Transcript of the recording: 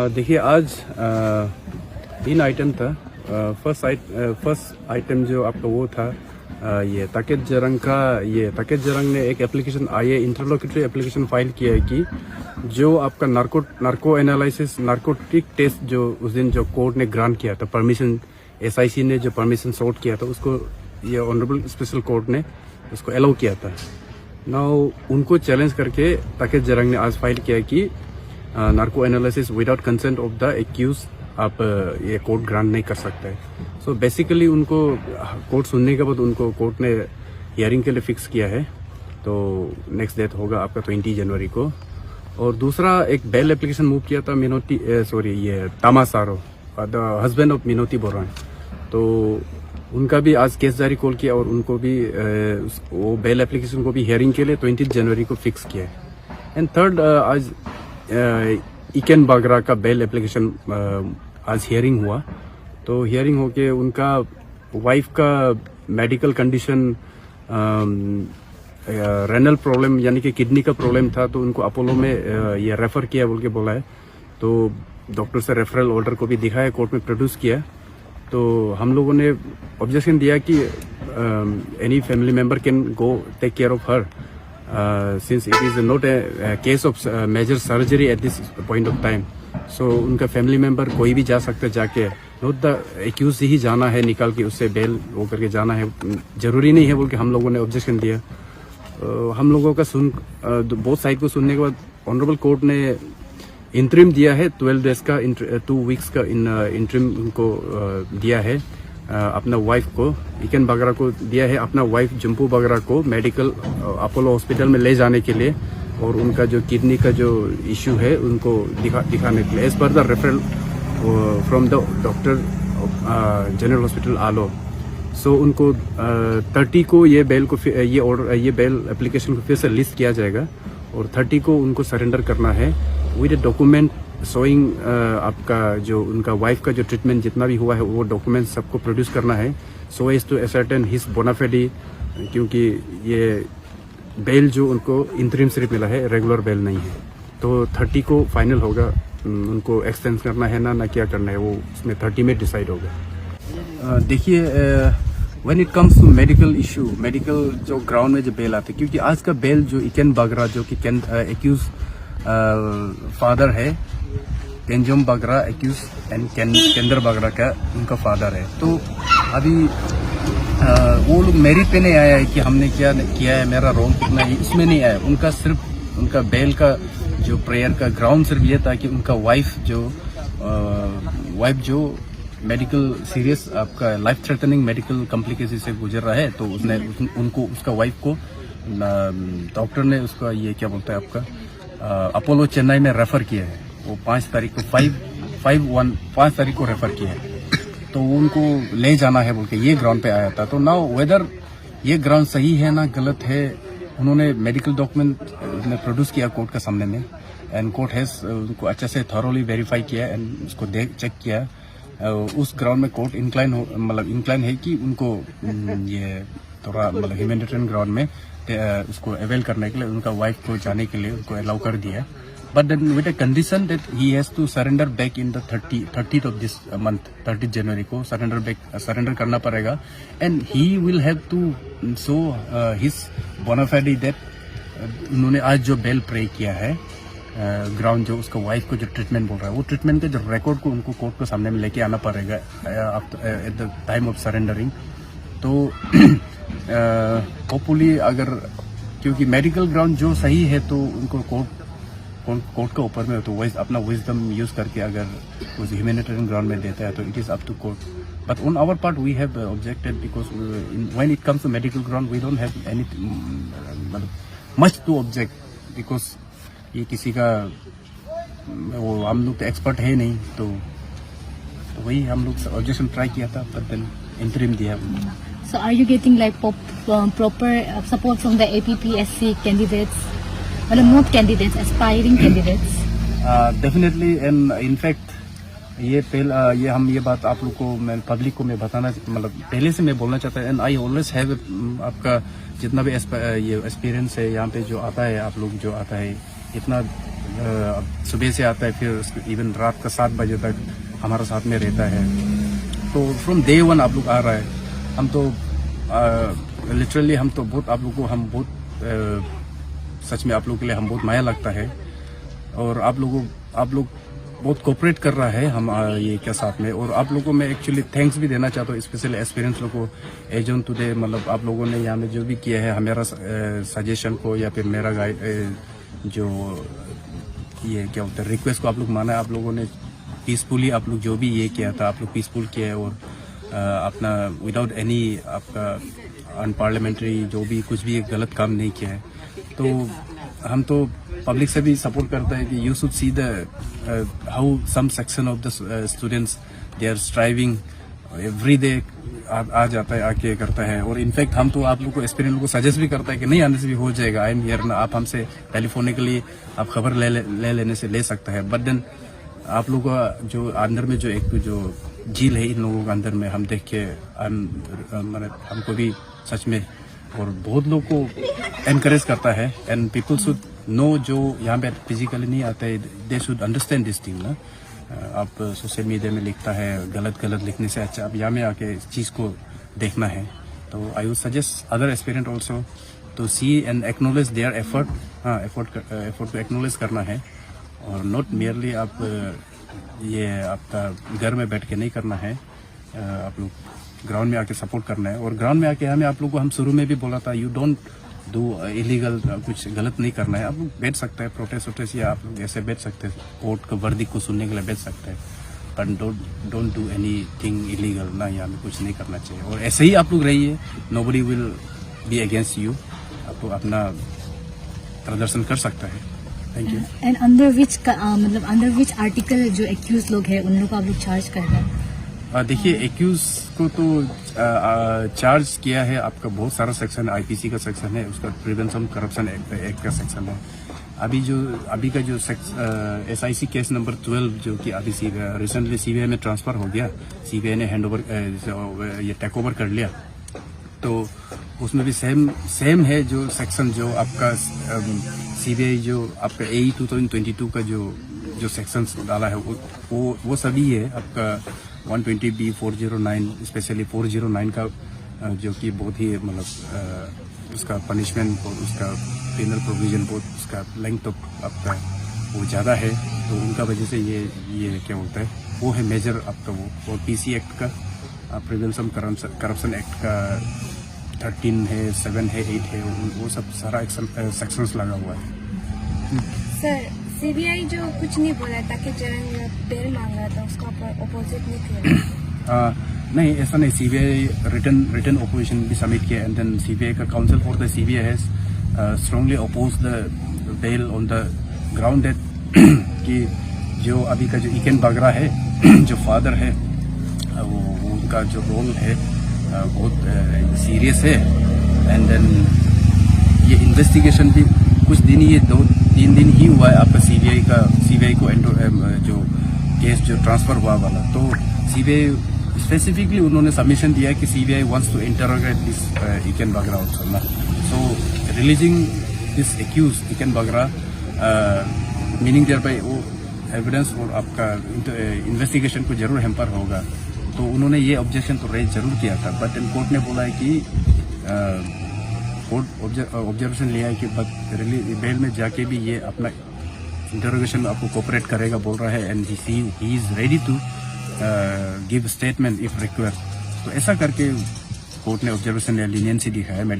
देखिए आज तीन आइटम था। फर्स्ट आइटम जो आपका वो था ये ताकेत जरंग ने एक एप्लीकेशन इंटरलोक्यूटरी एप्लीकेशन फाइल किया है कि जो आपका नार्को एनालिसिस नार्कोटिक टेस्ट जो उस दिन जो कोर्ट ने ग्रांट किया था परमिशन, SIC ने जो परमिशन सॉर्ट किया था उसको ये ऑनरेबल स्पेशल कोर्ट ने उसको अलाउ किया था। नाउ उनको चैलेंज करके ताकेत जरंग ने आज फाइल किया कि narco analysis without consent of the accused आप ये कोर्ट ग्रांट नहीं कर सकते। सो बेसिकली उनको कोर्ट सुनने के बाद उनको कोर्ट ने हियरिंग के लिए फिक्स किया है। तो नेक्स्ट डेट होगा आपका 20 जनवरी को। और दूसरा एक बेल एप्लीकेशन मूव किया था ये तामासारो, द हस्बैंड ऑफ मिनोती बोरान। तो उनका भी आज केस जारी कॉल किया और उनको भी वो बेल एप्लीकेशन को भी हियरिंग के लिए 20 जनवरी को फिक्स किया है। एंड थर्ड आज इकेन बागरा का बेल एप्लीकेशन आज हियरिंग हुआ। तो हियरिंग होके उनका वाइफ का मेडिकल कंडीशन रेनल प्रॉब्लम यानी कि किडनी का प्रॉब्लम था, तो उनको अपोलो में ये रेफर किया बोल के बोला है। तो डॉक्टर से रेफरल ऑर्डर को भी दिखाया, कोर्ट में प्रोड्यूस किया। तो हम लोगों ने ऑब्जेक्शन दिया कि any family member can go take care of her since it is not a case of major surgery at this point of time. So उनका फैमिली मेंबर कोई भी जा सकता है, जाके नोट द एक्यूज ही जाना है, निकाल के उससे बेल वो करके जाना है, जरूरी नहीं है बोल के हम लोगों ने ऑब्जेक्शन दिया। हम लोगों का बोथ साइड को सुनने के बाद ऑनरेबल कोर्ट ने इंटरिम दिया है 12 डेज का 2 वीक्स का इंटरिम उनको दिया है अपना वाइफ को, इकेन बागरा को दिया है अपना वाइफ जम्पू बागरा को मेडिकल अपोलो हॉस्पिटल में ले जाने के लिए और उनका जो किडनी का जो इश्यू है उनको दिखाने के लिए as per the referral from the doctor general hospital आलो। सो उनको 30 को ये बेल एप्लीकेशन को फिर से लिस्ट किया जाएगा और 30 को उनको सरेंडर करना है विद ए डॉक्यूमेंट शोइंग आपका जो उनका वाइफ का जो ट्रीटमेंट जितना भी हुआ है वो डॉक्यूमेंट सबको प्रोड्यूस करना है so as to ascertain his bona fide, क्योंकि ये बेल जो उनको इंटरिम सिर्फ मिला है, रेगुलर बेल नहीं है। तो 30 को फाइनल होगा, उनको एक्सटेंड करना है ना क्या करना है वो उसमें 30 में डिसाइड होगा। देखिए when it comes to medical issue, medical जो ग्राउंड में जो बेल आते हैं, क्योंकि आज का बेल जो इकेन बागरा जो कि एक्यूज फादर है, केंजम बागरा एक्यूज एंड केंदर बागरा का उनका फादर है। तो अभी वो लोग मेरिट पे नहीं आया है कि हमने क्या किया है, मेरा रोल कितना है, इसमें नहीं आया। उनका सिर्फ उनका बेल का जो प्रेयर का ग्राउंड सिर्फ ये था कि उनका वाइफ जो मेडिकल सीरियस आपका लाइफ थ्रेटनिंग मेडिकल कॉम्प्लिकेशन से गुजर रहा है। तो उसने उनको उसका वाइफ को डॉक्टर ने उसका ये क्या बोलता है आपका अपोलो चेन्नई में रेफर किया है। वो 5 तारीख को 5 तारीख को रेफर किया है। तो उनको ले जाना है बोल के ये ग्राउंड पे आया था। तो नाउ वेदर ये ग्राउंड सही है ना गलत है, उन्होंने मेडिकल डॉक्यूमेंट प्रोड्यूस किया कोर्ट के सामने में एंड कोर्ट हैज उनको अच्छे से थॉरोली वेरीफाई किया एंड उसको चेक किया। उस ग्राउंड में कोर्ट इंक्लाइन है कि उनको ये थोड़ा ह्यूमैनिटेरियन ग्राउंड में उसको अवेल करने के लिए उनका वाइफ को जाने के लिए उनको अलाउ कर दिया, but then with a condition that he has to surrender back in the 30th of this month, 30 जनवरी को सरेंडर करना पड़ेगा and he will have to show his bona fide that उन्होंने आज जो बेल प्रे किया है ग्राउंड जो उसका वाइफ को जो ट्रीटमेंट बोल रहा है वो ट्रीटमेंट के जो रिकॉर्ड को उनको कोर्ट के सामने में लेके आना पड़ेगा at the time of surrendering. तो होपफुली अगर क्योंकि मेडिकल ग्राउंड जो सही है तो उनको कोर्ट के ऊपर में तो अपना विजडम यूज करके अगर उस ह्यूमैनिटेरियन ग्राउंड में देता है तो it is up to court. But on our part we have objected because when it comes to medical ground we don't have any much to object because ये किसी का वो हम लोग तो एक्सपर्ट है नहीं। तो वही हम लोग ऑब्जेक्शन ट्राई किया था बट देन इंटरिम दिया। So are you getting like proper support from the APPSC candidates? Well, not candidates, aspiring candidates. Definitely, and in fact, ये बात आप लोग को मैं पब्लिक को मैं बताना पहले से मैं बोलना चाहता हूँ। एंड आई ऑलवेज हैव आपका जितना भी ये एक्सपीरियंस है यहाँ पे जो आता है, आप लोग जो आता है इतना अब सुबह से आता है, फिर इवन रात का 7 बजे तक हमारे साथ में रहता है। तो फ्रॉम डे 1 आप लोग आ रहा है। हम तो लिटरली हम तो बहुत आप लोग को हम बहुत सच में आप लोग के लिए हम बहुत माया लगता है। और आप लोग बहुत कोऑपरेट कर रहा है हम ये क्या साथ में। और आप लोगों को मैं एक्चुअली थैंक्स भी देना चाहता हूँ, स्पेशली एक्सपीरियंस लोगों को एज ऑन टुडे। मतलब आप लोगों ने यहाँ में जो भी किया है हमारा सजेशन को या फिर मेरा जो ये क्या होता है रिक्वेस्ट को आप लोग माना है। आप लोगों ने पीसफुली आप लोग जो भी ये किया था आप लोग पीसफुल किया है। और अपना विदाउट एनी आपका अनपार्लियामेंट्री जो भी कुछ भी गलत काम नहीं किया है। तो हम तो पब्लिक से भी सपोर्ट करता है कि you should see the how some section of the students they are striving every day आ जाता है आके करता है। और इनफैक्ट हम तो आप लोग को एक्सपीरियंस को सजेस्ट भी करता है कि नहीं आने से भी हो जाएगा, आई एम हियर ना। आप हमसे टेलीफोनिकली आप खबर ले लेने से ले सकता है। बट देन आप लोगों का जो अंदर में जो एक जो झील है इन लोगों के अंदर में हम देख के हमको भी सच में और बहुत लोग को एनकरेज करता है। एंड पीपल शुड नो जो यहाँ पे फिजिकली नहीं आते हैं, they should understand this thing ना। आप सोशल मीडिया में लिखता है गलत लिखने से अच्छा आप यहाँ में आके इस चीज़ को देखना है। तो I would suggest other aspirant also to see and acknowledge their effort. हाँ, एफर्ट को एक्नोलेज करना है और नॉट मियरली आप ये आपका घर में बैठ के नहीं करना है। आप लोग ग्राउंड में आके सपोर्ट करना है। और ग्राउंड में आके हमें आप लोग को हम शुरू में भी बोला था यू डोंट डू इलीगल, कुछ गलत नहीं करना है। आप लोग बैठ सकते हैं प्रोटेस्ट या आप लोग ऐसे बैठ सकते हैं, कोर्ट का वर्डिक्ट को सुनने के लिए बैठ सकते हैं। But don't do any thing illegal ना, यहाँ में कुछ नहीं करना चाहिए। और ऐसे ही आप लोग रहिए, nobody will be against you. आप लोग अपना प्रदर्शन कर सकता है। Thank you. And under which article जो एक्यूज लोग हैं उन लोग को आप लोग चार्ज कर रहे हैं? देखिए एक्यूज को तो चार्ज किया है, आपका बहुत सारा सेक्शन है, आईपीसी का सेक्शन है, उसका प्रिवेंशन करप्शन एक्ट का सेक्शन है। अभी का जो एसआईसी केस नंबर 12 जो कि अभी रिसेंटली सीबीआई में ट्रांसफर हो गया, सीबीआई ने हैंडओवर ये टेक ओवर कर लिया। तो उसमें भी सेम है जो सेक्शन जो आपका सीबीआई जो आपका AE 2022 का जो सेक्शंस डाला है वो सभी है। आपका 120B 409 स्पेशली 409 का जो कि बहुत ही मतलब उसका पनिशमेंट और उसका पेनल प्रोविजन बहुत उसका लेंथ तो आपका वो ज़्यादा है। तो उनका वजह से ये क्या होता है वो है मेजर आपका वो। और PC एक्ट का प्रिवेंशन करप्शन एक्ट का 13 है, 7 है, 8 है, वो सब सारा सेक्शंस लगा हुआ है। सर सीबीआई जो कुछ नहीं बोला था कि जरंग बेल मांग रहा था उसका अपोजिट नहीं किया? नहीं ऐसा नहीं। सीबीआई रिटन ओपोजिशन भी सबमिट किया एंड देन सीबीआई का counsel for the CBI has strongly oppose the bail on the ground that कि जो अभी का जो इकेन बागरा है जो फादर है वो उनका जो रोल है बहुत सीरियस है। एंड देन ये इन्वेस्टिगेशन भी कुछ दिन ही 2-3 दिन ही हुआ है आपका सीबीआई को जो केस जो ट्रांसफर हुआ वाला। तो सीबीआई स्पेसिफिकली उन्होंने सबमिशन दिया कि CBI wants to interrogate this इकेन बागरा आल्सो ना। सो रिलीजिंग दिस एक्यूज इकेन बागरा मीनिंग देयर बाय वो एविडेंस और आपका इन्वेस्टिगेशन को जरूर हेम्पर होगा। तो उन्होंने ये ऑब्जेक्शन तो रेज जरूर किया था। बट कोर्ट ने बोला है कि कोर्ट ऑब्जर्वेशन लिया है कि बेल में जाके भी ये अपना इंटरोगेशन में आपको कोऑपरेट करेगा बोल रहा है। And he is ready to give statement if required. तो ऐसा करके कोर्ट ने ऑब्जर्वेशन या लीनियंसी दिखाया है।